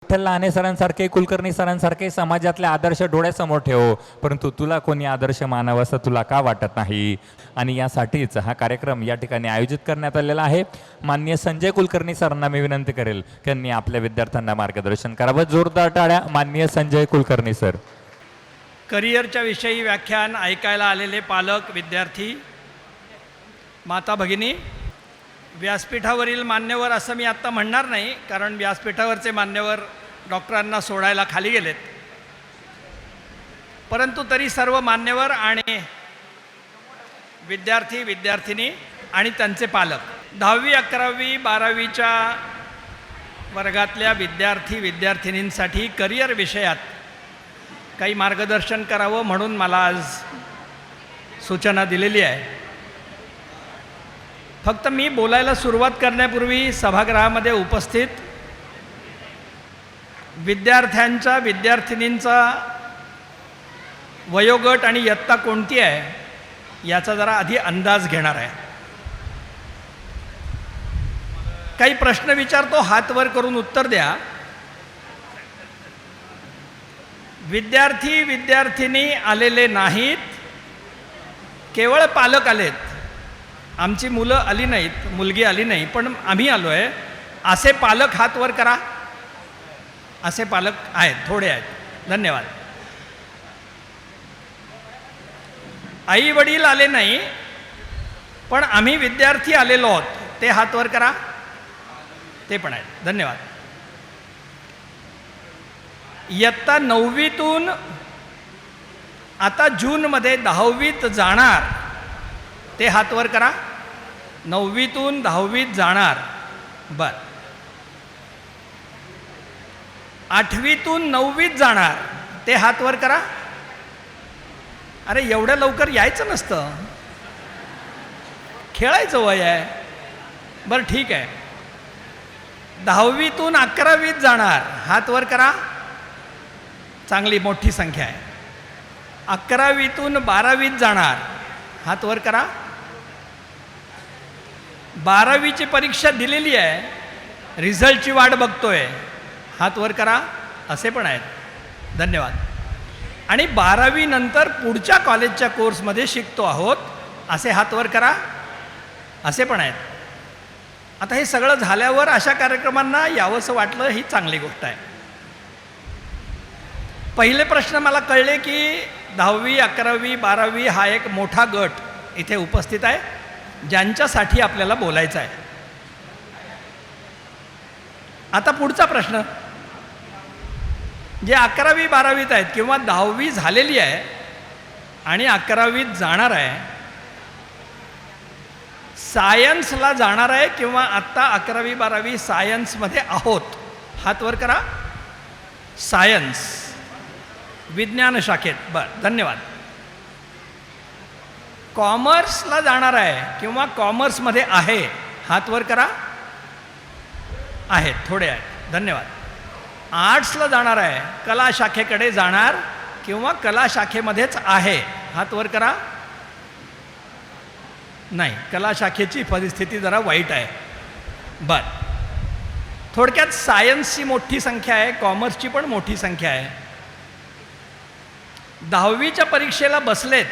विठ्ठल लहाने सरांसारखे, कुलकर्णी सरांसारखे समाजातले आदर्श डोळ्यासमोर ठेव, परंतु तुला कोणी आदर्श मानावं असं तुला का वाटत नाही? आणि यासाठीच हा कार्यक्रम या ठिकाणी आयोजित करण्यात आलेला आहे. माननीय संजय कुलकर्णी सरांना मी विनंती करेल की त्यांनी आपल्या विद्यार्थ्यांना मार्गदर्शन करावं. जोरदार टाळ्या माननीय संजय कुलकर्णी सर. करिअरच्या विषयी व्याख्यान ऐकायला आलेले पालक, विद्यार्थी, माता भगिनी, व्यासपीठावरील मान्यवर असं मी आत्ता म्हणणार नाही, कारण व्यासपीठावरचे मान्यवर डॉक्टरांना सोडायला खाली गेलेत. परंतु तरी सर्व मान्यवर आणि विद्यार्थी, विद्यार्थिनी आणि त्यांचे पालक, 10वी, 11वी, 12वीच्या वर्गातल्या विद्यार्थी, विद्यार्थिनींसाठी करिअर विषयात काही मार्गदर्शन करावं म्हणून मला आज सूचना दिलेली आहे. फक्त मी बोलायला सुरुवात करण्यापूर्वी सभागृहामध्ये उपस्थित विद्यार्थ्यांचा, विद्यार्थिनींचा वयोगट आणि इयत्ता कोणती आहे याचा जरा आधी अंदाज घेणार आहे. काही प्रश्न विचारतो, हात वर करून उत्तर द्या. विद्यार्थी, विद्यार्थिनी आलेले नाहीत, केवळ पालक आलेत. आमची मुलं आली नाहीत, मुलगी आली नाही, पण आम्ही आलो आहे असे पालक हात वर करा. असे पालक आहेत, थोडे आहेत. धन्यवाद. आई वडील आले नाही, पण आम्ही विद्यार्थी आलेलो आहोत, ते हात वर करा. ते पण आहेत. धन्यवाद. इयत्ता 9वीतून आता जूनमध्ये 10वीत जाणार, ते हात वर करा. 9वीतून 10वीत जाणार. बर. 8वीतून 9वीत जाणार, ते हात वर करा. अरे एवढ्या लवकर यायचं नसतं, खेळायचं वय आहे. बरं ठीक आहे. 10वीतून 11वीत जाणार, हात वर करा. चांगली मोठी संख्या आहे. 11वीतून 12वीत जाणार, हात वर करा. 12वीची परीक्षा दिलेली आहे, रिझल्टची वाट बघतोय, हात वर करा. असे पण आहेत. धन्यवाद. आणि 12वी नंतर पुढच्या कॉलेजच्या कोर्समध्ये शिकतो आहोत, असे हात वर करा. असे पण आहेत. आता हे सगळं झाल्यावर अशा कार्यक्रमांना यावंसं वाटलं, ही चांगली गोष्ट आहे. पहिले प्रश्न मला कळले की 10वी, 11वी, 12वी हा एक मोठा गट इथे उपस्थित आहे, ज्यांच्यासाठी आपल्याला बोलायचं आहे. आता पुढचा प्रश्न, जे 11वी, 12वीत आहेत किंवा 10वी झालेली आहे आणि 11वीत जाणार आहे, सायन्सला जाणार आहे किंवा आत्ता 11वी, 12वी सायन्समध्ये आहोत, हात वर करा. सायन्स, विज्ञान शाखेत. बरं, धन्यवाद. कॉमर्सला जाणार आहे किंवा कॉमर्समध्ये आहे, हात वर करा. आहेत, थोडे आहेत. धन्यवाद. आर्ट्सला जाणार आहे, कला शाखेकडे जाणार किंवा कला शाखेमध्येच आहे, हात वर करा. नाही, कला शाखेची परिस्थिती जरा वाईट आहे. बरं. थोडक्यात सायन्सची मोठी संख्या आहे, कॉमर्सची पण मोठी संख्या आहे. 10वीच्या परीक्षेला बसलेत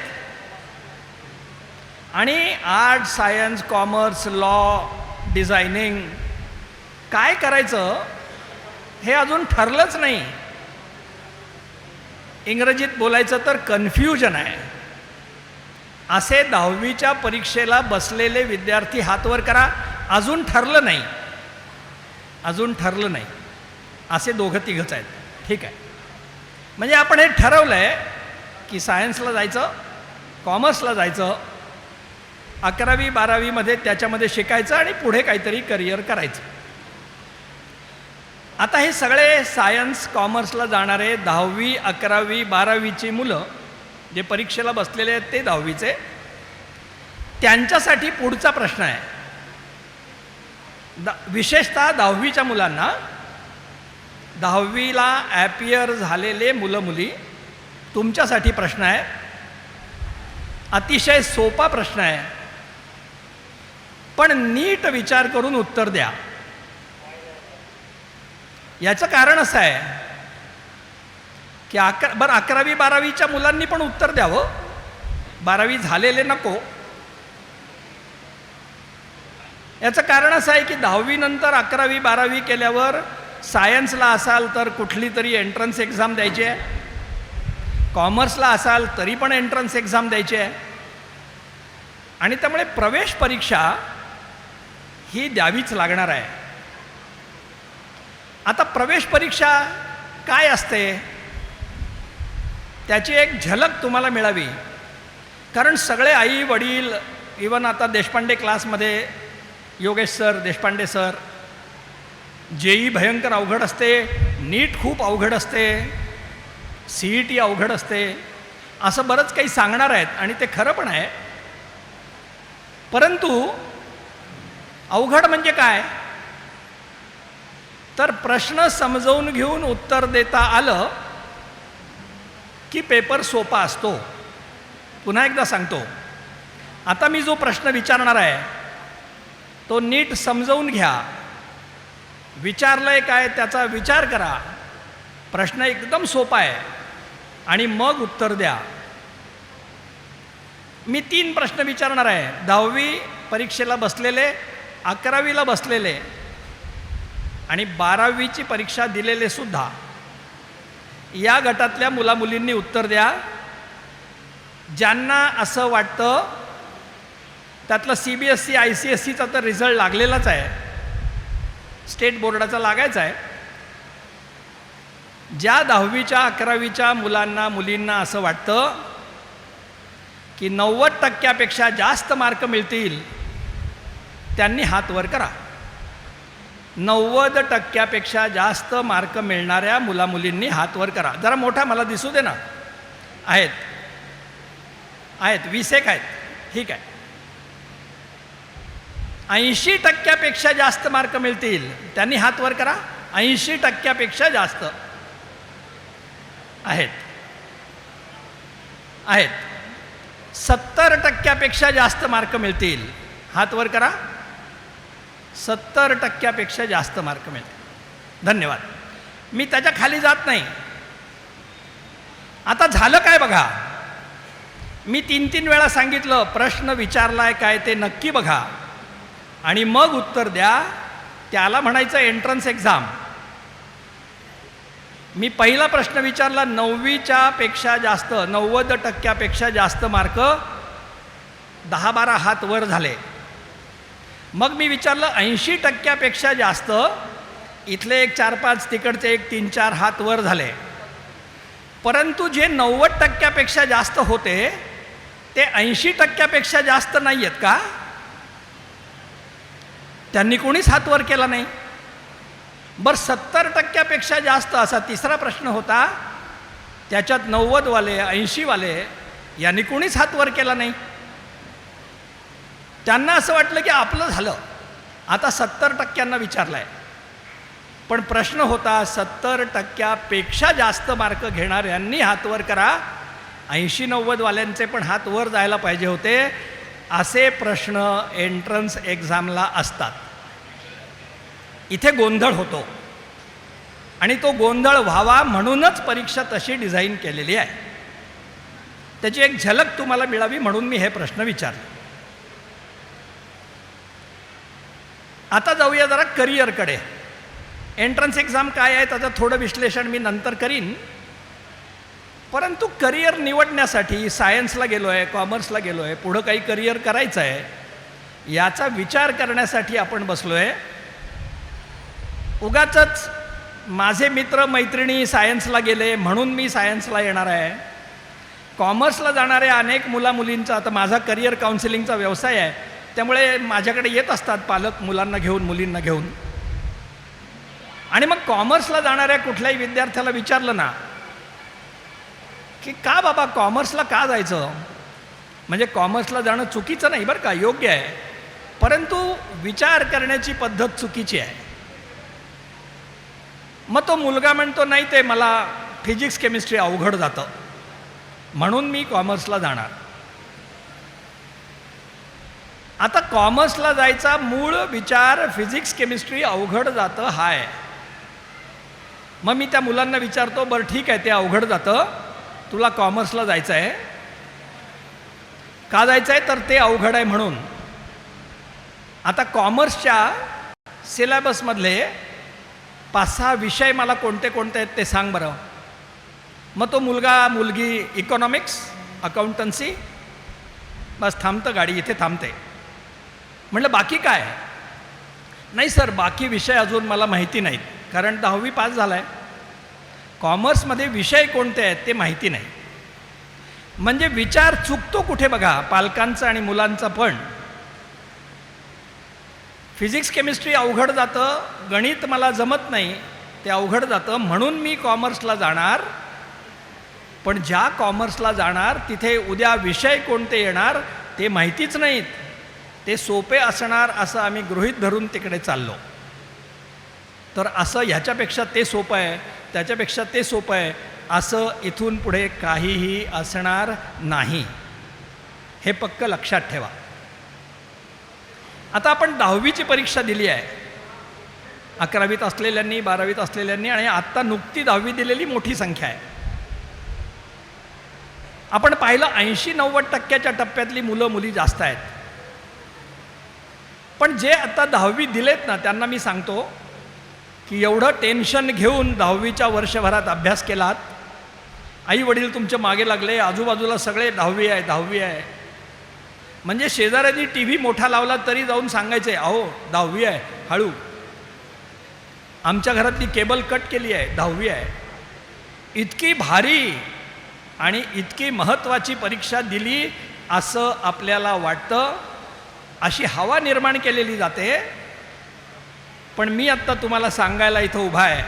आणि art, science, commerce, law, designing काय करायचं हे अजून ठरलंच नाही. इंग्रजीत बोलायचं तर कन्फ्युजन आहे. असे 10वीच्या परीक्षेला बसलेले विद्यार्थी हात वर करा. अजून ठरलं नाही, अजून ठरलं नाही, असे दोघं तिघंच आहेत. ठीक आहे. म्हणजे आपण हे ठरवलं आहे की सायन्सला जायचं, कॉमर्सला जायचं, 11वी, 12वीमध्ये त्याच्यामध्ये शिकायचं आणि पुढे काहीतरी करिअर करायचं. आता हे सगळे सायन्स, कॉमर्सला जाणारे 10वी, 11वी, 12वीची मुलं जे परीक्षेला बसलेले आहेत ते 10वीचे, त्यांच्यासाठी पुढचा प्रश्न आहे. विशेषतः 10वीच्या मुलांना, 10वीला ॲपियर झालेले मुलं मुली, तुमच्यासाठी प्रश्न आहे. अतिशय सोपा प्रश्न आहे, पण नीट विचार करून उत्तर द्या. याचं कारण असं आहे की 11वी-12वीच्या मुलांनी पण उत्तर द्यावं, 12वी झालेले नको. याचं कारण असं आहे की 10वी नंतर 11वी-12वी केल्यावर सायन्सला असाल तर कुठली तरी एंट्रन्स एक्झाम द्यायची आहे, कॉमर्सला असाल तरी पण एंट्रन्स एक्झाम द्यायची आहे, आणि त्यामुळे प्रवेश परीक्षा ही द्यावीच लागणार आहे. आता प्रवेश परीक्षा काय असते त्याची एक झलक तुम्हाला मिळावी, कारण सगळे आई वडील, इवन आता देशपांडे क्लासमध्ये Yogesh sir, Deshpande sir, JEE भयंकर अवघड असते, नीट खूप अवघड असते, CET अवघड असते, असं बरंच काही सांगणार आहेत आणि ते खरं पण आहे. परंतु अवघड म्हणजे काय, तर प्रश्न समजावून घेऊन उत्तर देता आलं की पेपर सोपा असतो. पुन्हा एकदा सांगतो, आता मी जो प्रश्न विचारणार आहे तो नीट समजावून घ्या, विचारलंय काय त्याचा विचार करा, प्रश्न एकदम सोपा आहे आणि मग उत्तर द्या. मी 3 प्रश्न विचारणार आहे. 10वी परीक्षेला बसलेले, 11वीला बसलेले आणि 12वीची परीक्षा दिलेले सुद्धा, या गटातल्या मुलामुलींनी उत्तर द्या. ज्यांना असं वाटतं, त्यातलं CBSE ICSEचा तर रिझल्ट लागलेलाच आहे, स्टेट बोर्डाचा लागायचा आहे. ज्या 10वीच्या 11वीच्या मुलांना मुलींना असं वाटतं की 90% जास्त मार्क मिळतील, त्यांनी हात वर करा. 90% जास्त मार्क मिळणाऱ्या मुलामुलींनी हात वर करा. जरा मोठा मला दिसू दे ना. आहेत 20 एक आहेत, ठीक आहे. 80% जास्त मार्क मिळतील त्यांनी हात वर करा. 80% जास्त आहेत. 70% जास्त मार्क मिळतील, हात वर करा. 70% जास्त मार्क मिळतील. धन्यवाद. मी त्याच्या खाली जात नाही. आता झालं काय बघा, मी 3 वेळा सांगितलं प्रश्न विचारलाय काय ते नक्की बघा आणि मग उत्तर द्या. त्याला म्हणायचं एंट्रन्स एक्झाम. मी पहिला प्रश्न विचारला, 9वीच्या पेक्षा जास्त, 90% जास्त मार्क, 10-12 हात वर झाले. मग मी विचारलं 80% जास्त, इथले एक 4-5, तिकडचे एक 3-4 हात वर झाले. परंतु जे 90% जास्त होते ते 80% जास्त नाही आहेत का? त्यांनी कोणीच हात वर केला नाही. बरं, 70% जास्त असा तिसरा प्रश्न होता, त्याच्यात 90वाले 80वाले यांनी कोणीच हात वर केला नाही. त्यांना असं वाटलं की आपलं झालं, आता 70% विचारलं आहे. पण प्रश्न होता 70% जास्त मार्क घेणाऱ्यांनी हात वर करा, 80-90वाल्यांचे पण हात वर जायला पाहिजे होते. असे प्रश्न एंट्रन्स एक्झामला असतात. इथे गोंधळ होतो आणि तो गोंधळ व्हावा म्हणूनच परीक्षा तशी डिझाईन केलेली आहे. त्याची एक झलक तुम्हाला मिळावी म्हणून मी हे प्रश्न विचारले. आता जाऊया जरा करिअरकडे. एंट्रन्स एक्झाम काय आहे त्याचं थोडं विश्लेषण मी नंतर करीन. परंतु करिअर निवडण्यासाठी सायन्सला गेलो आहे, कॉमर्सला गेलो आहे, पुढं काही करिअर करायचं आहे, याचा विचार करण्यासाठी आपण बसलो आहे. उगाचच माझे मित्र मैत्रिणी सायन्सला गेले म्हणून मी सायन्सला येणार आहे. कॉमर्सला जाणाऱ्या अनेक मुलामुलींचा, आता माझा करिअर काउन्सिलिंगचा व्यवसाय आहे, त्यामुळे माझ्याकडे येत असतात पालक मुलांना घेऊन, मुलींना घेऊन. आणि मग कॉमर्सला जाणाऱ्या कुठल्याही विद्यार्थ्याला विचारलं ना की का बाबा कॉमर्सला का जायचं, म्हणजे कॉमर्सला जाणं चुकीचं नाही बरं का, योग्य आहे, परंतु विचार करण्याची पद्धत चुकीची आहे. मग तो मुलगा म्हणतो नाही, ते मला फिजिक्स केमिस्ट्री अवघड जातं म्हणून मी कॉमर्सला जाणार. आता कॉमर्सला जायचा मूळ विचार फिजिक्स केमिस्ट्री अवघड जातं हा आहे. मग मी त्या मुलांना विचारतो, बरं ठीक आहे, ते अवघड जातं, तुला कॉमर्सला जायचं आहे. का जायचं आहे? तर ते अवघड आहे म्हणून. आता कॉमर्सच्या सिलेबसमधले 5-6 विषय मला कोणते कोणते आहेत ते सांग बरं. मग तो मुलगी इकॉनॉमिक्स, अकाउंटन्सी, बस थांबतं गाडी, इथे थांबते. म्हटलं बाकी काय? नाही सर, बाकी विषय अजून मला माहिती नाहीत, कारण 10वी पास झाला आहे. कॉमर्समध्ये विषय कोणते आहेत ते माहिती नाही. म्हणजे विचार चुकतो कुठे बघा, पालकांचा आणि मुलांचा पण. फिजिक्स केमिस्ट्री अवघड जातं, गणित मला जमत नाही, ते अवघड जातं, म्हणून मी कॉमर्सला जाणार. पण ज्या कॉमर्सला जाणार तिथे उद्या विषय कोणते येणार ते माहितीच नाहीत, ते सोपे असणार असं आम्ही गृहीत धरून तिकडे चाललो. तर असं ह्याच्यापेक्षा ते सोपं आहे, त्याच्यापेक्षा ते सोपं आहे, असं इथून पुढे काहीही असणार नाही. हे पक्क लक्षात ठेवा. आता आपण 10वीची परीक्षा दिली आहे. 11वीत असलेल्यांनी, 12वीत असलेल्यांनी, आणि आत्ता नुकती 10वी दिलेली मोठी संख्या आहे. आपण पाहिलं 80-90% टप्प्यातली मुलं मुली जास्त आहेत. पण जे आता 10वी दिलेत ना, त्यांना मी सांगतो की एवढं टेन्शन घेऊन 10वीच्या वर्षभरात अभ्यास केलात, आई वडील तुमचे मागे लागले, आजूबाजूला सगळे 10वी आहे 10वी आहे. म्हणजे शेजाऱ्यांनी टी व्ही मोठा लावला तरी जाऊन सांगायचे, अहो 10वी आहे, हळू. आमच्या घरातली केबल कट केली आहे, 10वी आहे. इतकी भारी आणि इतकी महत्त्वाची परीक्षा दिली असं आपल्याला वाटतं, अशी हवा निर्माण केलेली जाते. पण मी आत्ता तुम्हाला सांगायला इथं उभा आहे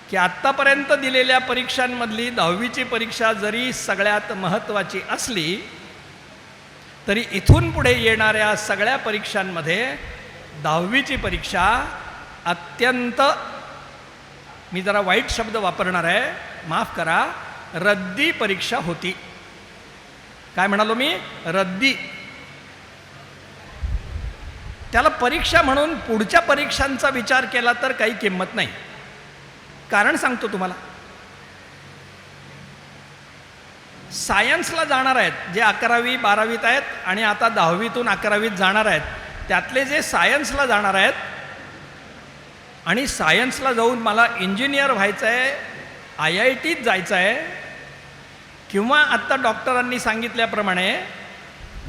की आत्तापर्यंत दिलेल्या परीक्षांमधली 10वीची परीक्षा जरी सगळ्यात महत्त्वाची असली तरी इथून पुढे येणाऱ्या सगळ्या परीक्षांमध्ये 10वीची परीक्षा अत्यंत, मी जरा वाईट शब्द वापरणार आहे, माफ करा, रद्दी परीक्षा होती. काय म्हणालो मी? रद्दी. त्याला परीक्षा म्हणून पुढच्या परीक्षांचा विचार केला तर काही किंमत नाही. कारण सांगतो तुम्हाला. सायन्सला जाणार आहेत जे 11वी 12वीत आहेत आणि आता 10वीतून 11वीत जाणार आहेत, त्यातले जे सायन्सला जाणार आहेत आणि सायन्सला जाऊन मला इंजिनियर व्हायचं आहे, IITत जायचं आहे, किंवा आत्ता डॉक्टरांनी सांगितल्याप्रमाणे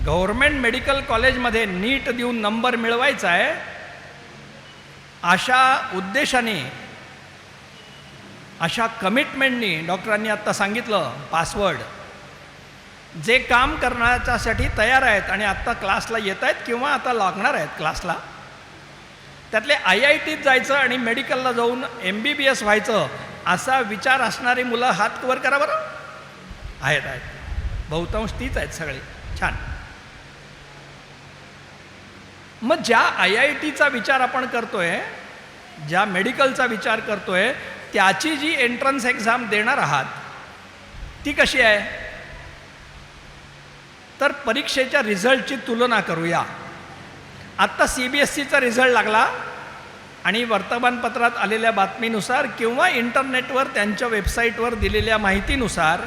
गव्हर्मेंट मेडिकल कॉलेजमध्ये नीट देऊन नंबर मिळवायचा आहे, अशा उद्देशाने, अशा कमिटमेंटनी डॉक्टरांनी आत्ता सांगितलं पासवर्ड, जे काम करण्याच्यासाठी तयार आहेत आणि आत्ता क्लासला येत आहेत किंवा आता लागणार आहेत क्लासला, त्यातले IITत जायचं आणि मेडिकलला जाऊन MBBS व्हायचं असा विचार असणारी मुलं हात वर करा बरं. आहेत आहेत, बहुतांश तीच आहेत सगळे. छान. मग ज्या IITचा विचार आपण करतोय, ज्या मेडिकलचा विचार करतोय, त्याची जी एंट्रन्स एक्झाम देणार आहात ती कशी आहे? तर परीक्षेच्या रिझल्टची तुलना करूया. आत्ता CBSEचा रिझल्ट लागला आणि वर्तमानपत्रात आलेल्या बातमीनुसार किंवा इंटरनेटवर त्यांच्या वेबसाईटवर दिलेल्या माहितीनुसार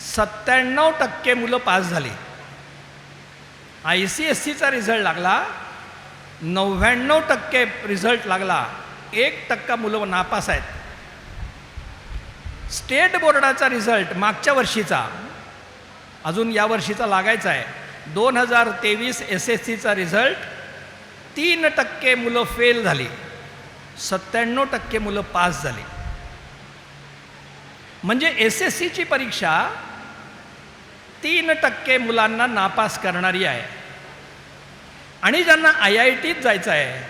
97% मुलं पास झाली. ICSEचा रिझल्ट लागला, 99% रिझल्ट लागला, 1% मुलं नापास आहेत. स्टेट बोर्डाचा रिझल्ट मागच्या वर्षीचा, अजून या वर्षीचा लागायचा आहे, 2023 SSCचा रिझल्ट 3% मुलं फेल झाली, 97% मुलं पास झाली. म्हणजे SSCची परीक्षा 3% मुलांना नापास करणारी आहे. आणि ज्यांना IITत जायचं आहे,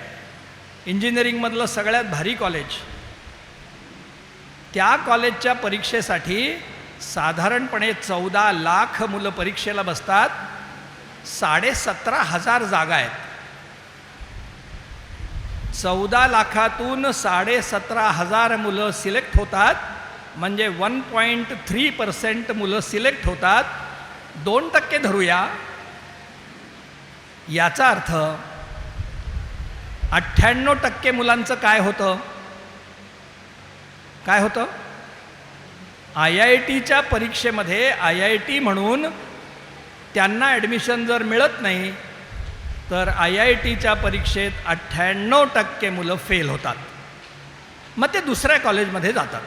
इंजिनिअरिंगमधलं सगळ्यात भारी कॉलेज, त्या कॉलेजच्या परीक्षेसाठी साधारणपणे 14 लाख मुलं परीक्षेला बसतात. 17,500 जागा आहेत. 14 लाखातून 17,500 मुलं सिलेक्ट होतात, म्हणजे 1.3% मुलं सिलेक्ट होतात. 2% धरूया. याचा अर्थ 98% मुलांचं काय होतं? काय होतं? IITच्या परीक्षेमध्ये IIT म्हणून त्यांना ॲडमिशन जर मिळत नाही तर IITच्या परीक्षेत 98% मुलं फेल होतात. मग ते दुसऱ्या कॉलेजमध्ये जातात.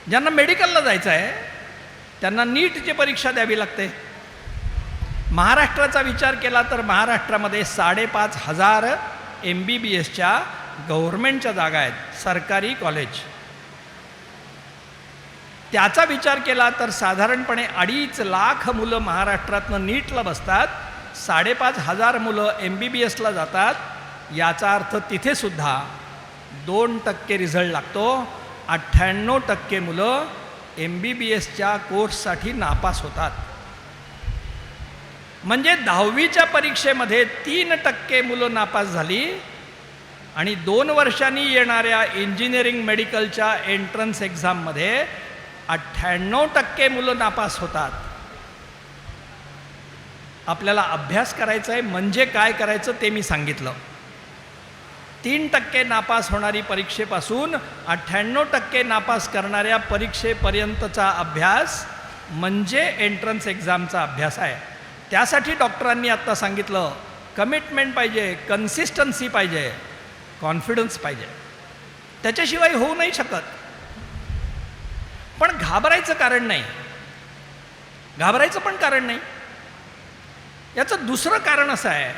ज्यांना मेडिकलला जायचं आहे त्यांना नीटची परीक्षा द्यावी लागते. महाराष्ट्राचा विचार केला तर महाराष्ट्रामध्ये 5,500 MBBSच्या गव्हर्मेंटच्या जागा आहेत, सरकारी कॉलेज. त्याचा विचार केला तर साधारणपणे 2.5 लाख मुलं महाराष्ट्रातनं नीटला बसतात, 5,500 मुलं MBBSला जातात. याचा अर्थ तिथेसुद्धा 2% रिझल्ट लागतो. 98% मुलं MBBSच्या कोर्ससाठी नापास होतात. म्हणजे 10वीच्या परीक्षेमध्ये 3% मुलं नापास झाली आणि 2 वर्षांनी येणाऱ्या इंजिनिअरिंग मेडिकलच्या एंट्रन्स एक्झाममध्ये 98% मुलं नापास होतात. आपल्याला अभ्यास करायचा आहे म्हणजे काय करायचं ते मी सांगितलं. 3% नापास होणारी परीक्षेपासून 98% नापास करणाऱ्या परीक्षेपर्यंतचा अभ्यास म्हणजे एंट्रन्स एक्झामचा अभ्यास आहे. त्यासाठी डॉक्टरांनी आत्ता सांगितलं, कमिटमेंट पाहिजे, कन्सिस्टन्सी पाहिजे, कॉन्फिडन्स पाहिजे. त्याच्याशिवाय होऊ नाही शकत. पण घाबरायचं कारण नाही. घाबरायचं पण कारण नाही. याचं दुसरं कारण असं आहे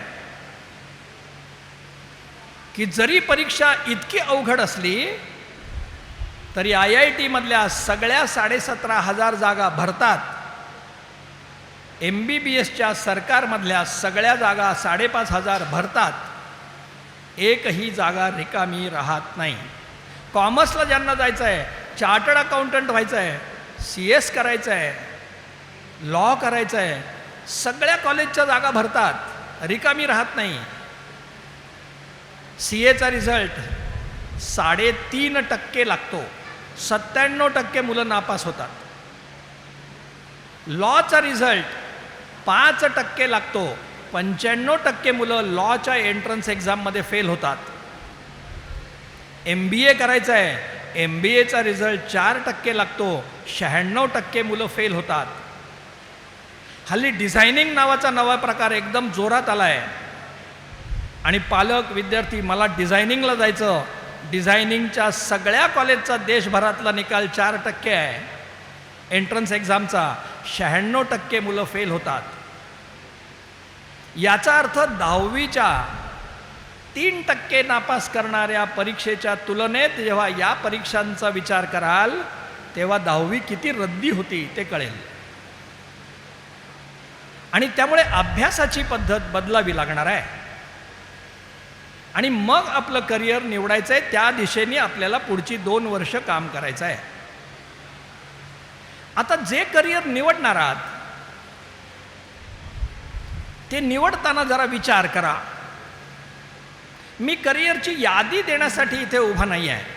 की जरी परीक्षा इतकी अवघड असली तरी IIT मधल्या सगळ्या 17,500 जागा भरतात. MBBSच्या सरकारमधल्या सगळ्या जागा 5,500 भरतात. एकही जागा रिकामी राहत नाही. कॉमर्सला ज्यांना जायचं आहे, चार्टर्ड अकाउंटंट व्हायचं आहे, CS करायचं आहे, लॉ करायचं आहे, सगळ्या कॉलेजच्या जागा भरतात, रिकामी राहत नाही. CAचा रिझल्ट 3.5% लागतो, 97% मुलं नापास होतात. लॉचा रिझल्ट 5% लागतो, 95% मुलं लॉच्या एंट्रन्स एक्झाममध्ये फेल होतात. MBA करायचं आहे, MBAचा रिझल्ट 4% लागतो, 96% मुलं फेल होतात. हल्ली डिझायनिंग नावाचा नवा प्रकार एकदम जोरात आला आहे आणि पालक विद्यार्थी मला डिझायनिंगला जायचं. डिझायनिंगच्या सगळ्या कॉलेजचा देशभरातला निकाल 4% आहे. एंट्रन्स एक्झामचा 96% मुलं फेल होतात. याचा अर्थ 10वीच्या 3% नापास करणाऱ्या परीक्षेच्या तुलनेत जेव्हा या परीक्षांचा विचार कराल तेव्हा 10वी किती रद्दी होती ते कळेल. आणि त्यामुळे अभ्यासाची पद्धत बदलावी लागणार आहे आणि मग आपलं करिअर निवडायचं आहे. त्या दिशेने आपल्याला पुढची 2 वर्ष काम करायचं आहे. आता जे करिअर निवडणार आहात ते निवडताना जरा विचार करा. मी करिअरची यादी देण्यासाठी इथे उभा नाही आहे.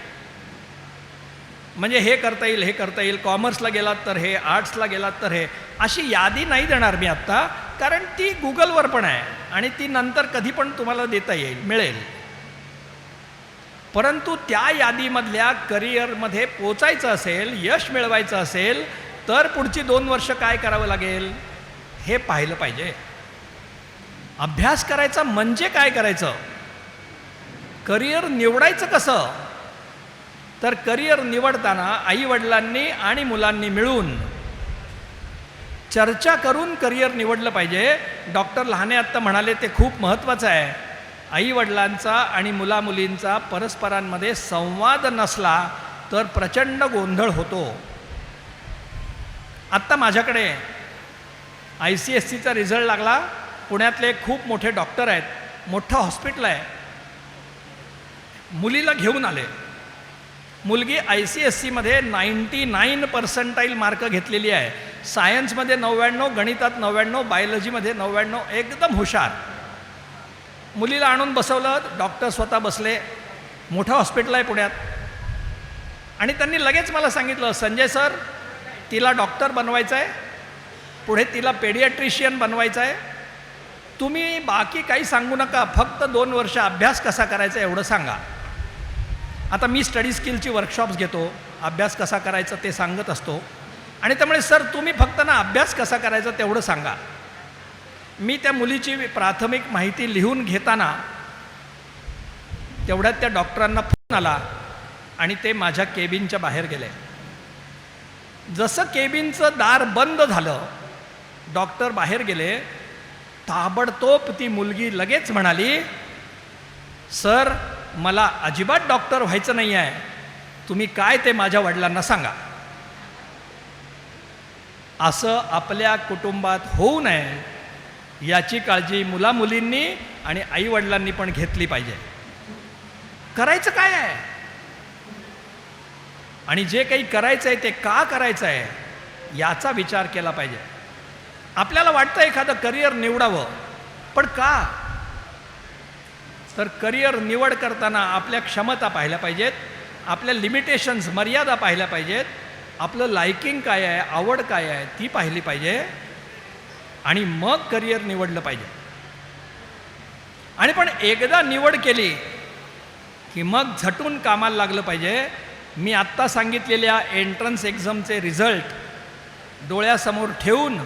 म्हणजे हे करता येईल, हे करता येईल, कॉमर्सला गेलात तर हे, आर्ट्सला गेलात तर हे, अशी यादी नाही देणार मी आत्ता, कारण ती गुगलवर पण आहे आणि ती नंतर कधी पण तुम्हाला देता येईल, मिळेल. परंतु त्या यादीमधल्या करिअरमध्ये पोचायचं असेल, यश मिळवायचं असेल तर पुढची 2 वर्ष काय करावं लागेल हे पाहिलं पाहिजे. अभ्यास करायचा म्हणजे काय करायचं, करिअर निवडायचं कसं, तर करिअर निवडताना आईवडिलांनी आणि मुलांनी मिळून चर्चा करून करिअर निवडलं पाहिजे. डॉक्टर लहाने आत्ता म्हणाले ते खूप महत्त्वाचं आहे. आईवडिलांचा आणि मुलामुलींचा परस्परांमध्ये संवाद नसला तर प्रचंड गोंधळ होतो. आत्ता माझ्याकडे ICSCचा रिझल्ट लागला. पुण्यातले खूप मोठे डॉक्टर आहेत, मोठं हॉस्पिटल आहे, मुलीला घेऊन आले. मुलगी ICSCमध्ये 99% मार्क घेतलेली आहे. सायन्समध्ये 99, गणितात 99, बायोलॉजीमध्ये 99, एकदम हुशार. मुलीला आणून बसवलं, डॉक्टर स्वतः बसले. मोठं हॉस्पिटल आहे पुण्यात. आणि त्यांनी लगेच मला सांगितलं, संजय सर तिला डॉक्टर बनवायचं आहे, पुढे तिला पेडियाट्रिशियन बनवायचं आहे, तुम्ही बाकी काही सांगू नका, फक्त 2 वर्ष अभ्यास कसा करायचा एवढं सांगा. आता मी स्टडी स्किलची वर्कशॉप्स घेतो, अभ्यास कसा करायचा ते सांगत असतो. आणि त्यामुळे सर तुम्ही फक्त ना अभ्यास कसा करायचा तेवढं सांगा. मी त्या मुलीची प्राथमिक माहिती लिहून घेताना तेवढ्यात त्या डॉक्टरांना फोन आला आणि ते माझ्या केबिनच्या बाहेर गेले. जसं केबिनचं दार बंद झालं, डॉक्टर बाहेर गेले, ताबडतोब ती मुलगी लगेच म्हणाली, सर मला अजिबात डॉक्टर व्हायचं नाही आहे, तुम्ही काय ते माझ्या वडिलांना सांगा. असं आपल्या कुटुंबात होऊ नये याची काळजी मुलामुलींनी आणि आईवडिलांनी पण घेतली पाहिजे. करायचं काय आहे आणि जे काही करायचं आहे ते का करायचं आहे याचा विचार केला पाहिजे. आपल्याला वाटतं एखादं करिअर निवडावं, पण का? तर करिअर निवड करताना आपल्या क्षमता पाहिल्या पाहिजेत, आपल्या लिमिटेशन्स मर्यादा पाहिल्या पाहिजेत, आपलं लायकिंग काय आहे, आवड काय आहे ती पाहिली पाहिजे आणि मग करिअर निवडलं पाहिजे. आणि पण एकदा निवड केली की मग झटून कामाला लागलं पाहिजे. मी आत्ता सांगितलेल्या एंट्रन्स एक्झामचे रिझल्ट डोळ्यासमोर ठेवून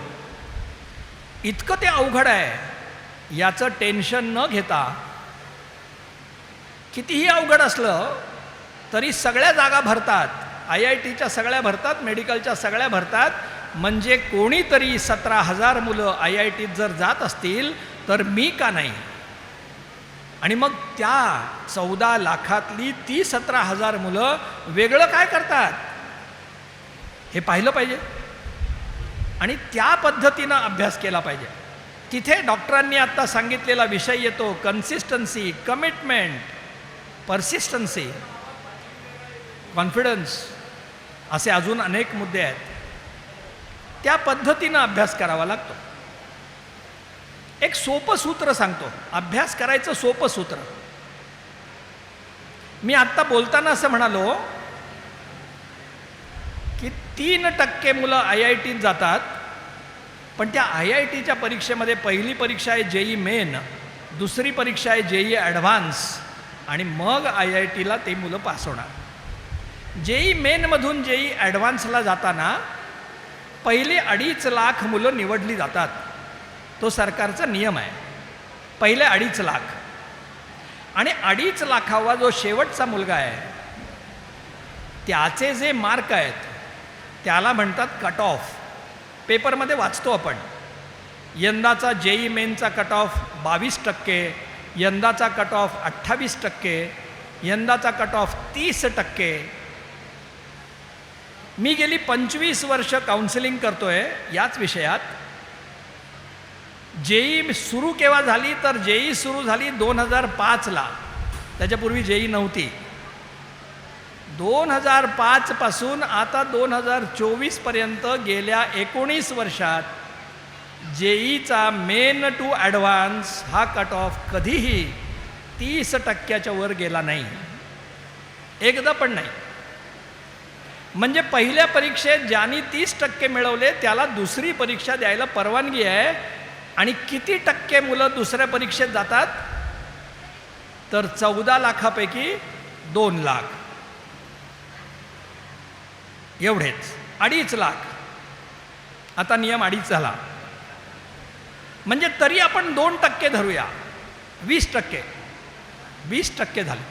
इतकं ते अवघड आहे याचं टेन्शन न घेता, कितीही अवघड असलं तरी सगळ्या जागा भरतात, IITच्या सगळ्या भरतात, मेडिकलच्या सगळ्या भरतात. म्हणजे कोणीतरी 17,000 मुलं IITत जर जात असतील तर मी का नाही? आणि मग त्या 14 लाखातली ती 17,000 मुलं वेगळं काय करतात हे पाहिलं पाहिजे आणि त्या पद्धतीनं अभ्यास केला पाहिजे. तिथे डॉक्टरांनी आत्ता सांगितलेला विषय येतो, कन्सिस्टन्सी, कमिटमेंट, परसिस्टन्सी, कॉन्फिडन्स, असे अजून अनेक मुद्दे आहेत. त्या पद्धतीनं अभ्यास करावा लागतो. एक सोपं सूत्र सांगतो, अभ्यास करायचं सोपं सूत्र. मी आत्ता बोलताना असं म्हणालो की 3% मुलं IITत जातात, पण त्या IITच्या परीक्षेमध्ये पहिली परीक्षा आहे JEE मेन, दुसरी परीक्षा आहे JEE ॲडव्हान्स आणि मग IITला ते मुलं पास होणार. JEE मेनमधून JEE ॲडव्हान्सला जाताना पहिले 2.5 लाख मुलं निवडली जातात. तो सरकारचा नियम आहे, पहिले 2.5 लाख. आणि 2.5 लाखावा जो शेवटचा मुलगा आहे त्याचे जे मार्क आहेत त्याला म्हणतात कट ऑफ. पेपरमध्ये वाचतो आपण, यंदाचा JEE मेनचा कट ऑफ 22%, यंदाचा कट ऑफ 28%, यंदाचा कट ऑफ 30%. मी गेली 25 वर्ष काउन्सिलिंग करतोय याच विषयात. JEE सुरू केव्हा झाली तर JEE सुरू झाली 2005ला, त्याच्यापूर्वी JEE नव्हती. 2005 पासून आता 2024पर्यंत गेल्या 19 वर्षात JEEचा मेन टू ॲडव्हान्स हा कट ऑफ कधीही 30%च्या वर गेला नाही, एकदा पण नाही. म्हणजे पहिल्या परीक्षेत ज्यांनी 30% मिळवले त्याला दुसरी परीक्षा द्यायला परवानगी आहे. आणि किती टक्के मुलं दुसऱ्या परीक्षेत जातात तर 14 लाखापैकी 2 लाख, एवढेच. 2.5 लाख, आता नियम 2.5 झाला, म्हणजे तरी आपण 2% धरूया, 20% झाले.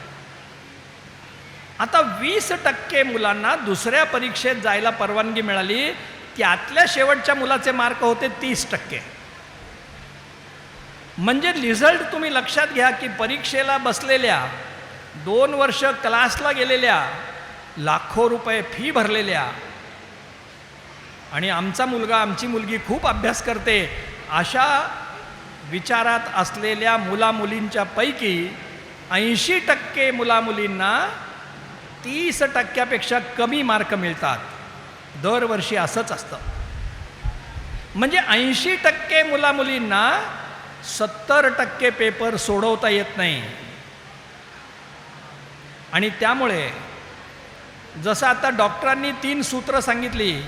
आता 20% मुलांना दुसऱ्या परीक्षेत जायला परवानगी मिळाली, त्यातल्या शेवटच्या मुलाचे मार्क होते 30%. म्हणजे रिझल्ट तुम्ही लक्षात घ्या की परीक्षेला बसलेल्या, 2 वर्ष क्लासला गेलेल्या, लाखो रुपये फी भरलेल्या आणि आमचा मुलगा आमची मुलगी खूप अभ्यास करते अशा विचारात असलेल्या मुलामुलींच्या पैकी 80% मुलामुलींना 30%पेक्षा कमी मार्क मिळतात. दरवर्षी असंच असतं. म्हणजे 80% मुलामुलींना 70% पेपर सोडवता येत नाही. आणि त्यामुळे जसं आता डॉक्टरांनी 3 सूत्र सांगितली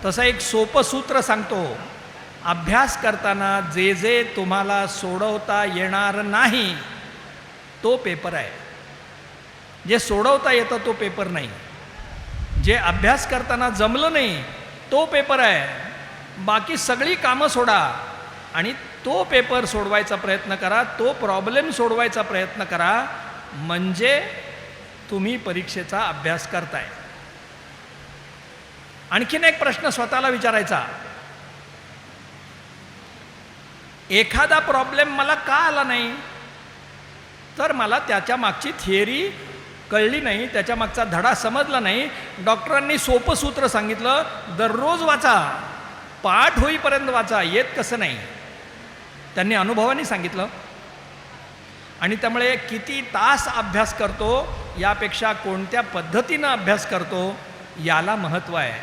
तसं एक सोपं सूत्र सांगतो, अभ्यास करताना जे जे तुम्हाला सोडवता येणार नाही तो पेपर आहे. जे सोडवता येतं तो पेपर नाही. जे अभ्यास करताना जमलं नाही तो पेपर आहे. बाकी सगळी कामं सोडा आणि तो पेपर सोडवायचा प्रयत्न करा, तो प्रॉब्लेम सोडवायचा प्रयत्न करा, म्हणजे तुम्ही परीक्षेचा अभ्यास करताय. आणखीन एक प्रश्न स्वतःला विचारायचा, एखादा प्रॉब्लेम मला का आला नाही? तर मला त्याच्या मागची थिअरी कळली नाही, त्याच्या मागचा धडा समजला नाही. डॉक्टरांनी सोपं सूत्र सांगितलं, दररोज वाचा, पाठ होईपर्यंत वाचा, येत कसं नाही. त्यांनी अनुभवाने सांगितलं. आणि त्यामुळे किती तास अभ्यास करतो यापेक्षा कोणत्या पद्धतीनं अभ्यास करतो याला महत्त्व आहे.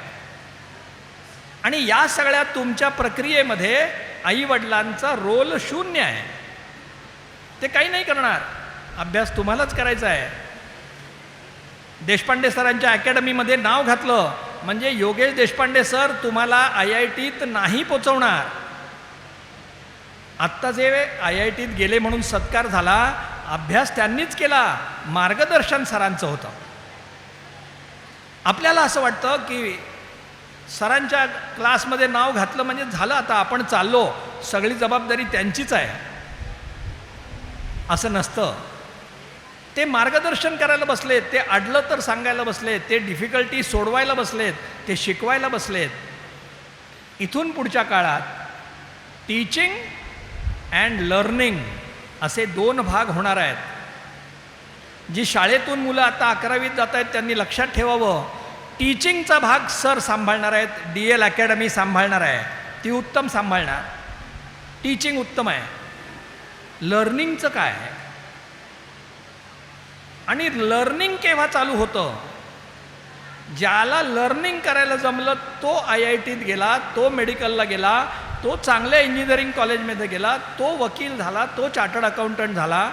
आणि या सगळ्या तुमच्या प्रक्रियेमध्ये आईवडिलांचा रोल शून्य आहे. ते काही नाही करणार, अभ्यास तुम्हालाच करायचा आहे. देशपांडे सरांच्या अकॅडमीमध्ये नाव घातलं म्हणजे योगेश देशपांडे सर तुम्हाला IITत नाही पोचवणार. आत्ता जे IITत गेले म्हणून सत्कार झाला, अभ्यास त्यांनीच केला, मार्गदर्शन सरांचं होतं. आपल्याला असं वाटतं की सरांच्या क्लासमध्ये नाव घातलं म्हणजे झालं, आता आपण चाललो, सगळी जबाबदारी त्यांचीच आहे. असं नसतं. ते मार्गदर्शन करायला बसलेत, ते अडलं तर सांगायला बसलेत, ते डिफिकल्टी सोडवायला बसलेत, ते शिकवायला बसलेत. इथून पुढच्या काळात टीचिंग अँड लर्निंग असे 2 भाग होणार आहेत. जी शाळेतून मुलं आता 11वीत जात आहेत त्यांनी लक्षात ठेवावं, टीचिंगचा भाग सर सांभाळणार आहेत, DL अकॅडमी सांभाळणार आहे, ती उत्तम सांभाळणार. टीचिंग उत्तम आहे. लर्निंगचं काय आहे? आणि लर्निंग केव्हा चालू होतं? ज्याला लर्निंग करायला जमलं तो IITत गेला, तो मेडिकलला गेला, तो चांगल्या इंजिनिअरिंग कॉलेजमध्ये गेला, तो वकील झाला, तो चार्टर्ड अकाउंटंट झाला.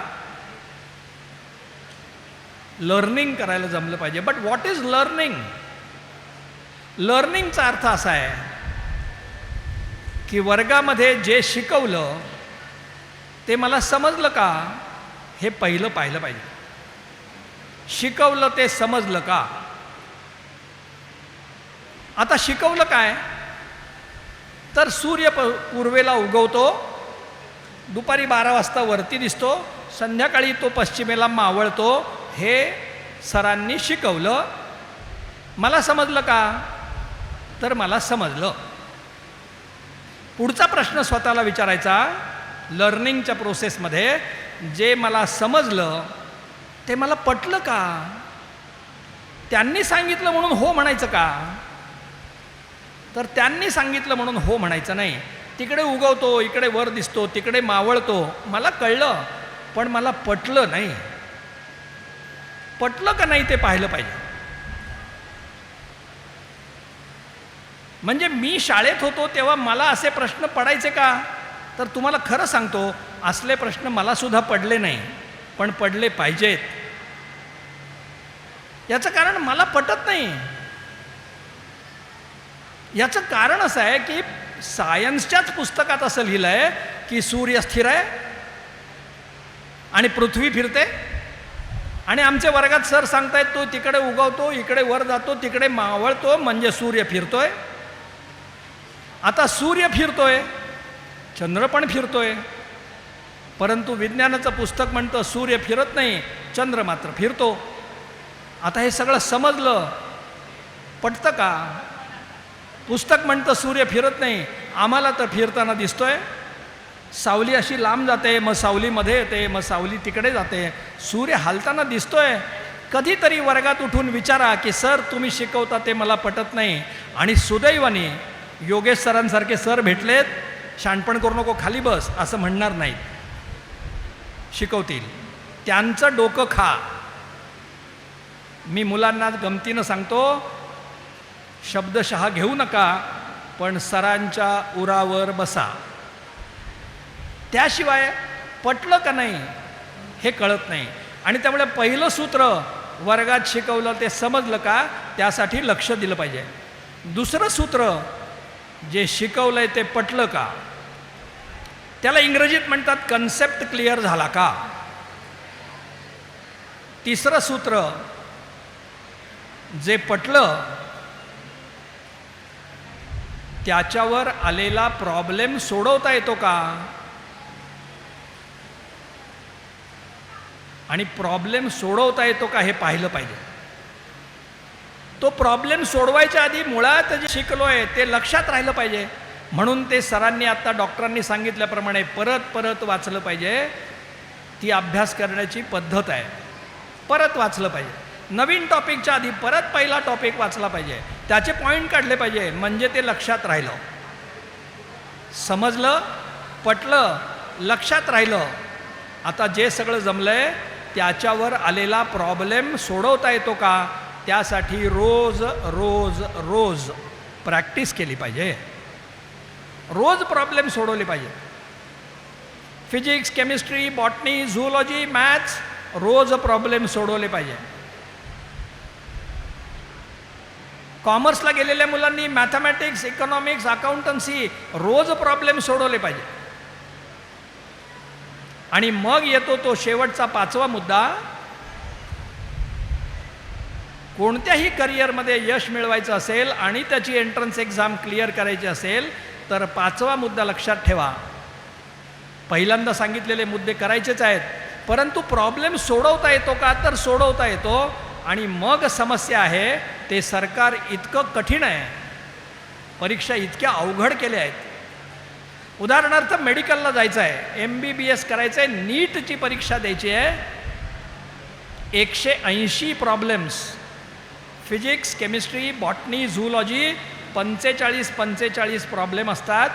लर्निंग करायला जमलं पाहिजे. But what is learning? लर्निंगचा अर्थ असा आहे की वर्गामध्ये जे शिकवलं ते मला समजलं का हे पहिलं पाहिलं पाहिजे. शिकवलं ते समजलं का? आता शिकवलं काय? तर सूर्य पूर्वेला उगवतो, दुपारी 12 वाजता वरती दिसतो, संध्याकाळी तो पश्चिमेला मावळतो, हे सरांनी शिकवलं. मला समजलं का? तर मला समजलं. पुढचा प्रश्न स्वतःला विचारायचा, लर्निंगच्या प्रोसेसमध्ये जे मला समजलं ते मला पटलं का? त्यांनी सांगितलं म्हणून हो म्हणायचं का? तर त्यांनी सांगितलं म्हणून हो म्हणायचं नाही. तिकडे उगवतो, इकडे वर दिसतो, तिकडे मावळतो, मला कळलं पण मला पटलं नाही. पटलं का नाही ते पाहिलं पाहिजे. म्हणजे मी शाळेत होतो तेव्हा मला असे प्रश्न पडायचे का? तर तुम्हाला खरं सांगतो, असले प्रश्न मला सुद्धा पडले नाही, पण पडले पाहिजेत. याचं कारण मला पटत नाही. याचं कारण असं आहे की सायन्सच्याच पुस्तकात असं लिहिलं आहे की सूर्य स्थिर आहे आणि पृथ्वी फिरते, आणि आमच्या वर्गात सर सांगतायत तो तिकडे उगवतो, इकडे वर जातो, तिकडे मावळतो, म्हणजे सूर्य फिरतोय. आता सूर्य फिरतोय, चंद्र पण फिरतोय, परंतु विज्ञानाचं पुस्तक म्हणतं सूर्य फिरत नाही, चंद्र मात्र फिरतो. आता हे सगळं समजलं, पटतं का? पुस्तक म्हणतं सूर्य फिरत नाही, आम्हाला तर फिरताना दिसतोय. सावली अशी लांब जाते, मग सावलीमध्ये येते, मग सावली तिकडे जाते, सूर्य हालताना दिसतोय. कधीतरी वर्गात उठून विचारा की सर तुम्ही शिकवता ते मला पटत नाही. आणि सुदैवाने योगेश सरांसारखे सर भेटलेत, शहाणपण करू नको, खाली बस असं म्हणणार नाहीत, शिकवतील. त्यांचं डोकं खा. मी मुलांना गमतीनं सांगतो, शब्दशः घेऊ नका, पण सरांच्या उरावर बसा. त्याशिवाय पटलं का नाही हे कळत नाही. आणि त्यामुळे पहिलं सूत्र, वर्गात शिकवलं ते समजलं का, त्यासाठी लक्ष दिलं पाहिजे. दुसरं सूत्र, जे शिकवलंय ते पटलं का, त्याला इंग्रजीत म्हणतात कन्सेप्ट क्लिअर झाला का. तिसरं सूत्र, जे पटलं त्याच्यावर आलेला प्रॉब्लेम सोडवता येतो का, आणि प्रॉब्लेम सोडवता येतो का हे पाहिलं पाहिजे. तो प्रॉब्लेम सोडवायच्या आधी मुळात जे शिकलोय ते लक्षात राहिलं पाहिजे. म्हणून ते सरांनी आत्ता डॉक्टरांनी सांगितल्याप्रमाणे परत परत वाचलं पाहिजे. ती अभ्यास करण्याची पद्धत आहे. परत वाचलं पाहिजे. नवीन टॉपिकच्या आधी परत पहिला टॉपिक वाचला पाहिजे, त्याचे पॉईंट काढले पाहिजे, म्हणजे ते लक्षात राहिलं. समजलं, पटलं, लक्षात राहिलं. आता जे सगळं जमलंय त्याच्यावर आलेला प्रॉब्लेम सोडवता येतो का, त्यासाठी रोज रोज रोज प्रॅक्टिस केली पाहिजे. रोज प्रॉब्लेम सोडवले पाहिजे. Physics, chemistry, botany, zoology, maths, रोज प्रॉब्लेम सोडवले पाहिजे. कॉमर्सला गेलेल्या मुलांनी मॅथमॅटिक्स, इकॉनॉमिक्स, अकाउंटन्सी रोज प्रॉब्लेम सोडवले पाहिजे. आणि मग येतो तो शेवटचा 5वा मुद्दा. कोणत्याही करिअरमध्ये यश मिळवायचं असेल आणि त्याची एंट्रन्स एक्झाम क्लिअर करायची असेल तर 5वा मुद्दा लक्षात ठेवा. पहिल्यांदा सांगितलेले मुद्दे करायचेच आहेत, परंतु प्रॉब्लेम सोडवता येतो का, तर सोडवता येतो. आणि मग समस्या आहे ते सरकार इतकं कठीण आहे, परीक्षा इतक्या अवघड केल्या आहेत. उदाहरणार्थ मेडिकलला जायचं आहे, MBBS करायचं आहे, नीटची परीक्षा द्यायची आहे. 180 problems, physics, chemistry, botany, zoology 45 problem असतात.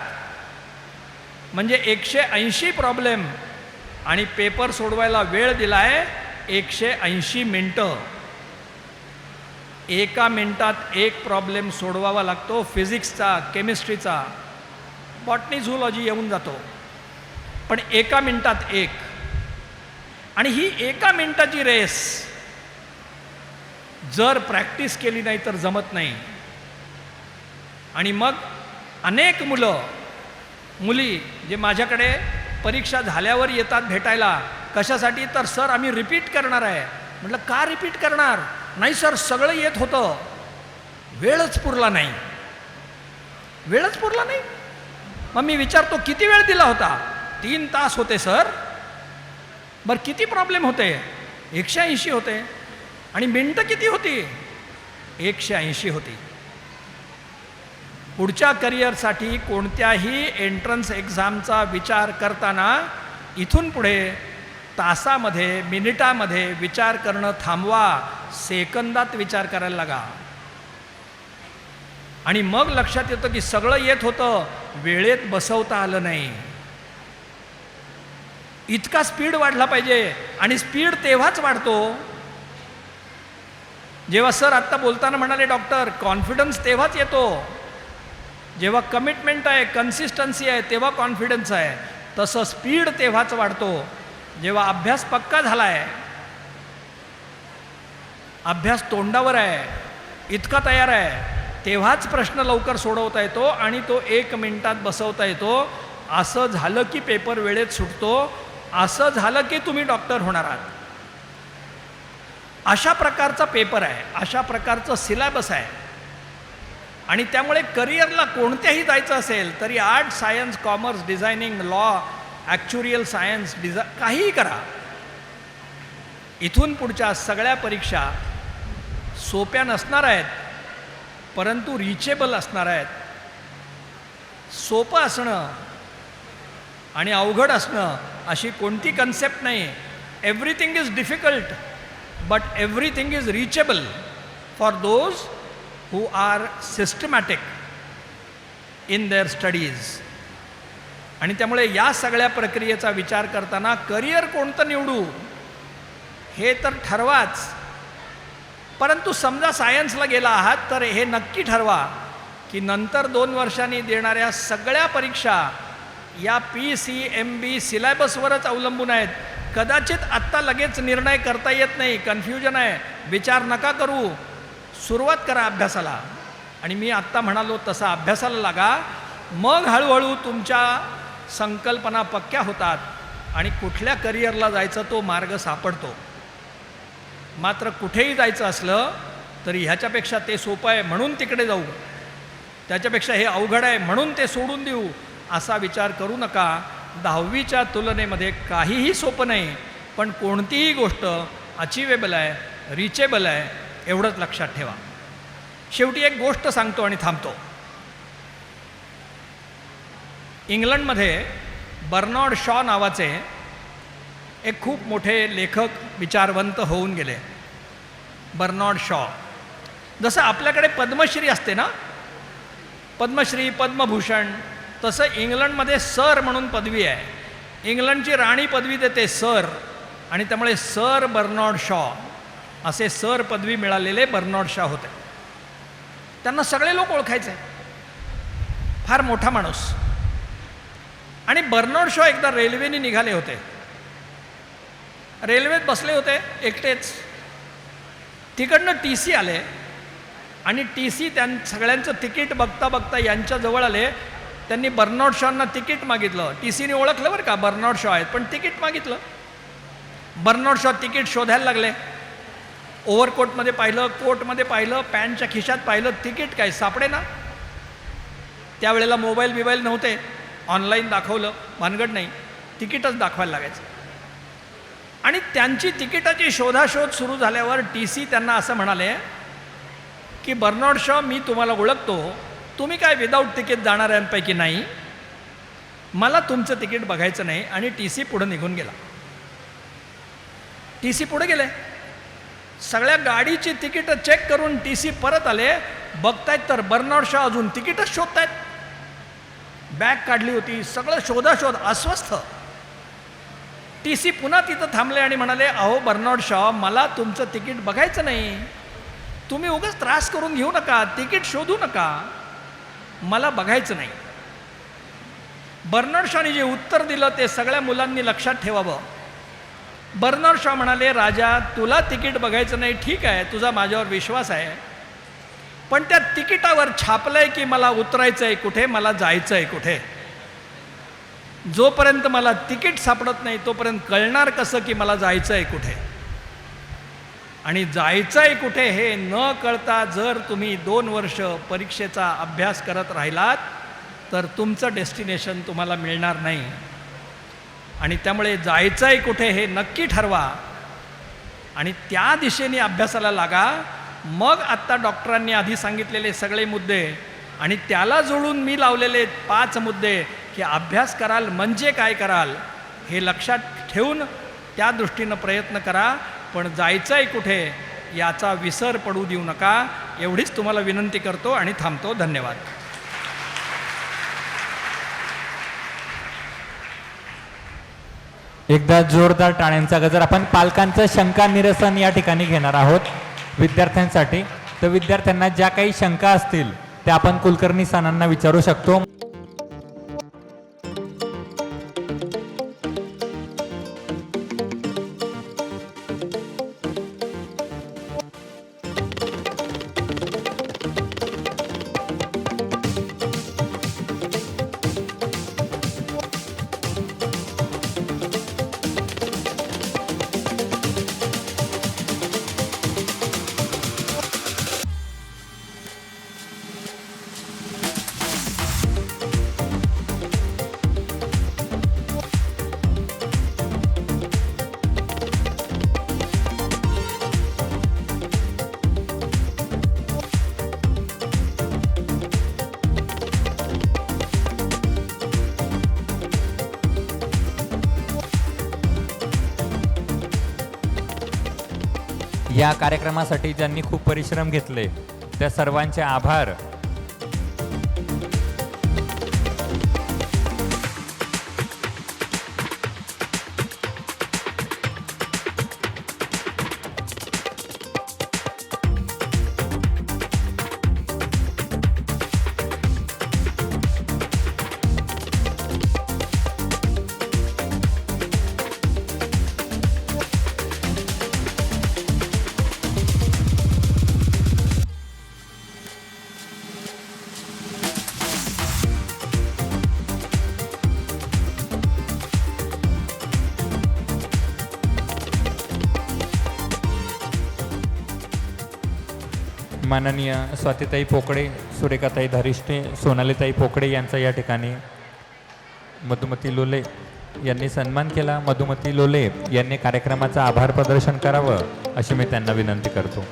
म्हणजे 180 प्रॉब्लेम आणि पेपर सोडवायला वेळ दिला आहे 180 मिनटं. 1 मिनिटात 1 प्रॉब्लेम सोडवावा लागतो. फिजिक्सचा, केमिस्ट्रीचा, बॉटनी, झूलॉजी येऊन जातो, पण 1 मिनिटात 1. आणि ही 1 मिनिटाची रेस जर प्रॅक्टिस केली नाही तर जमत नाही. आणि मग अनेक मुली जे माझ्याकडे परीक्षा झाल्यावर येतात भेटायला, कशासाठी, तर सर आम्ही रिपीट करणार आहे. म्हटलं का रिपीट करणार, नाही सर सगळं येत होतं, वेळच पुरला नाही. वेळच पुरला नाही. मग मी विचारतो किती वेळ दिला होता, 3 तास होते सर. बरं किती प्रॉब्लेम होते, 180 होते. आणि मिनटं किती होती, 180 होती. पुढच्या करिअरसाठी कोणत्याही एंट्रन्स एक्झामचा विचार करताना इथून पुढे तासामध्ये, मिनिटामध्ये विचार करणं थांबवा. सेकंदात विचार करायला लागा. आणि मग लक्षात येतं की सगळं येत होतं, वेळेत बसवता आलं नाही. इतका स्पीड वाढला पाहिजे. आणि स्पीड तेव्हाच वाढतो जेव्हा सर आत्ता बोलताना म्हणाले डॉक्टर, कॉन्फिडन्स तेव्हाच येतो जेव्हा कमिटमेंट आहे, कन्सिस्टन्सी आहे, तेव्हा कॉन्फिडन्स आहे. तसं स्पीड तेव्हाच वाढतो जेव्हा अभ्यास पक्का झाला आहे, अभ्यास तोंडावर आहे, इतका तयार आहे, तेव्हाच प्रश्न लवकर सोडवता येतो आणि तो 1 मिनिटात बसवता येतो. असं झालं की पेपर वेळेत सुटतो. असं झालं की तुम्ही डॉक्टर होणार आहात. अशा प्रकारचा पेपर आहे, अशा प्रकारचं सिलेबस आहे. आणि त्यामुळे करिअरला कोणत्याही जायचं असेल तरी art, science, commerce, designing, law, ॲक्च्युरियल science, काहीही करा. इथून पुढच्या सगळ्या परीक्षा सोप्या नसणार आहेत, परंतु रिचेबल असणार आहेत. सोपं असणं आणि अवघड असणं अशी कोणती कन्सेप्ट नाही. Everything is difficult but everything is reachable for those who are systematic in their studies. आणि त्यामुळे या सगळ्या प्रक्रियेचा विचार करताना करिअर कोणतं निवडू हे तर ठरवाच. परंतु समजा सायन्सला गेला आहात तर हे नक्की ठरवा की नंतर 2 वर्षांनी देणाऱ्या सगळ्या परीक्षा या PCMB सिलेबसवरच अवलंबून आहेत. कदाचित आत्ता लगेच निर्णय करता येत नाही, कन्फ्युजन आहे, विचार नका करू. सुरुवात करा अभ्यासाला आणि मी आत्ता म्हणालो तसा अभ्यासाला लागा, मग हळूहळू तुमच्या संकल्पना पक्क्या होतात आणि कुठल्या करिअरला जायचं तो मार्ग सापडतो. मात्र कुठेही जायचं असलं तरी ह्याच्यापेक्षा ते सोपं आहे म्हणून तिकडे जाऊ, त्याच्यापेक्षा हे अवघड आहे म्हणून ते सोडून देऊ, असा विचार करू नका. 10वीच्या तुलनेमध्ये काहीही सोपं नाही, पण कोणतीही गोष्ट अचिवेबल आहे, रिचेबल आहे, एवढंच लक्षात ठेवा. शेवटी एक गोष्ट सांगतो आणि थांबतो. इंग्लंडमध्ये बर्नार्ड शॉ नावाचे एक खूप मोठे लेखक विचारवंत होऊन गेले. Bernard Shaw. जसं आपल्याकडे पद्मश्री असते ना, पद्मश्री पद्मभूषण, तसं इंग्लंडमध्ये सर म्हणून पदवी आहे. इंग्लंडची राणी पदवी देते सर, आणि त्यामुळे सर बर्नार्ड शॉ असे सर पदवी मिळालेले बर्नार्ड शॉ होते. त्यांना सगळे लोक ओळखायचे, फार मोठा माणूस. आणि बर्नार्ड शॉ एकदा रेल्वेने निघाले होते. रेल्वेत बसले होते एकटेच. तिकडनं TC आले आणि TC सगळ्यांचं तिकीट बघता बघता यांच्याजवळ आले. त्यांनी बर्नार्ड शॉना तिकीट मागितलं. TCने ओळखलं बरं का, बर्नार्ड शॉ आहेत, पण तिकीट मागितलं. बर्नार्ड शॉ तिकीट शोधायला लागले. ओव्हरकोटमध्ये पाहिलं, कोटमध्ये पाहिलं, पॅन्टच्या खिशात पाहिलं, तिकीट काय सापडे ना. त्यावेळेला मोबाईल नव्हते, ऑनलाईन दाखवलं, भानगड नाही, तिकीटच दाखवायला लागायचं. आणि त्यांची तिकिटाची शोधाशोध सुरू झाल्यावर TC त्यांना असं म्हणाले की बर्नार्ड शॉ, मी तुम्हाला ओळखतो, तुम्ही काय विदाऊट तिकीट जाणाऱ्यांपैकी नाही, मला तुमचं तिकीट बघायचं नाही. आणि TC पुढं निघून गेला. TC पुढे गेले, सगळ्या गाडीची तिकीटं चेक करून TC परत आले. बघतायत तर बर्नार्ड शॉ अजून तिकीटच शोधतायत. बॅग काढली होती, सगळं शोधाशोध, अस्वस्थ. TC पुन्हा तिथं थांबले आणि म्हणाले, अहो बर्नार्ड शॉ, मला तुमचं तिकीट बघायचं नाही, तुम्ही उगाच त्रास करून घेऊ नका, तिकीट शोधू नका, मला बघायचं नाही. बर्नार्ड शॉने जे उत्तर दिलं ते सगळ्या मुलांनी लक्षात ठेवावं. बर्नार्ड शॉ म्हणाले, राजा, तुला तिकीट बघायचं नाही, ठीक आहे, तुझा माझ्यावर विश्वास आहे, पण त्या तिकिटावर छापलंय की मला उतरायचं आहे कुठे, मला जायचं आहे कुठे. जोपर्यंत मला तिकीट सापडत नाही तोपर्यंत कळणार कसं की मला जायचं आहे कुठे. आणि जायचं आहे कुठे हे न कळता जर तुम्ही 2 वर्ष परीक्षेचा अभ्यास करत राहिलात तर तुमचं डेस्टिनेशन तुम्हाला मिळणार नाही. आणि त्यामुळे जायचं आहे कुठे हे नक्की ठरवा आणि त्या दिशेने अभ्यासाला लागा. मग आत्ता डॉक्टरांनी आधी सांगितलेले सगळे मुद्दे आणि त्याला जोडून मी लावलेले 5 मुद्दे की अभ्यास कराल म्हणजे काय कराल हे लक्षात ठेवून त्या दृष्टीनं प्रयत्न करा. पण जायचं आहे कुठे याचा विसर पडू देऊ नका. एवढीच तुम्हाला विनंती करतो आणि थांबतो. धन्यवाद. एकदा जोरदार टाळ्यांचा गजर. आपण पालकांचं शंका निरसन या ठिकाणी घेणार आहोत विद्यार्थ्यांसाठी. तर विद्यार्थ्यांना ज्या काही शंका असतील त्या आपण कुलकर्णी सरांना विचारू शकतो. या कार्यक्रमासाठी ज्यांनी खूप परिश्रम घेतले त्या सर्वांचे आभार. माननीय स्वातीताई पोकळे, सुरेखाताई धरिष्ठे, सोनालीताई पोकळे यांचा या ठिकाणी मधुमती लोले यांनी सन्मान केला. मधुमती लोले यांनी कार्यक्रमाचं आभार प्रदर्शन करावं अशी मी त्यांना विनंती करतो.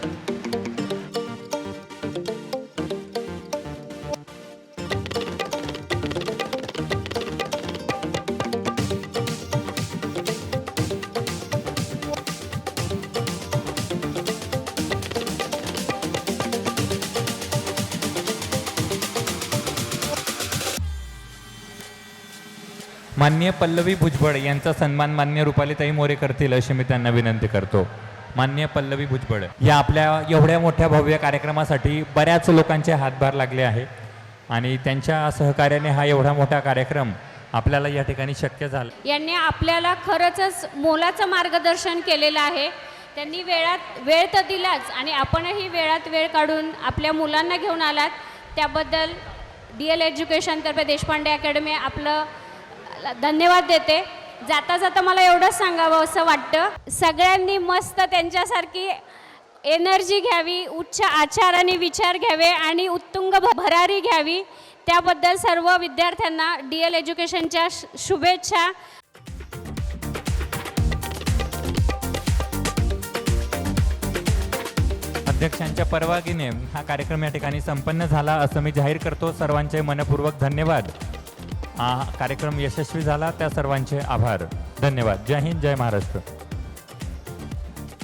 माननीय पल्लवी भुजबळ यांचा सन्मान मान्य रुपालीताई मोरे करतील अशी मी त्यांना विनंती करतो. माननीय पल्लवी भुजबळ या आपल्या एवढ्या मोठ्या भव्य कार्यक्रमासाठी बऱ्याच लोकांचे हातभार लागले आहे आणि त्यांच्या सहकार्याने हा एवढा मोठा कार्यक्रम आपल्याला या ठिकाणी शक्य झाला. यांनी आपल्याला खरंच मोलाचं मार्गदर्शन केलेलं आहे. त्यांनी वेळ तर दिलाच आणि आपणही वेळात वेळ काढून आपल्या मुलांना घेऊन आलात त्याबद्दल DL एज्युकेशनतर्फे देशपांडे अकॅडमी आपलं धन्यवाद देते. जाता जाता मला एवढंच सांगावं असं वाटतं, सगळ्यांनी मस्त त्यांच्यासारखी एनर्जी घ्यावी, उच्च आचार आणि विचार घ्यावे आणि उत्तुंग भरारी घ्यावी. त्याबद्दल सर्व विद्यार्थ्यांना DL एज्युकेशनच्या शुभेच्छा. अध्यक्षांच्या परवानगीने हा कार्यक्रम या ठिकाणी संपन्न झाला असं मी जाहीर करतो. सर्वांचे मनपूर्वक धन्यवाद. हा कार्यक्रम यशस्वी झाला त्या सर्वांचे आभार. धन्यवाद. जय हिंद, जय महाराष्ट्र.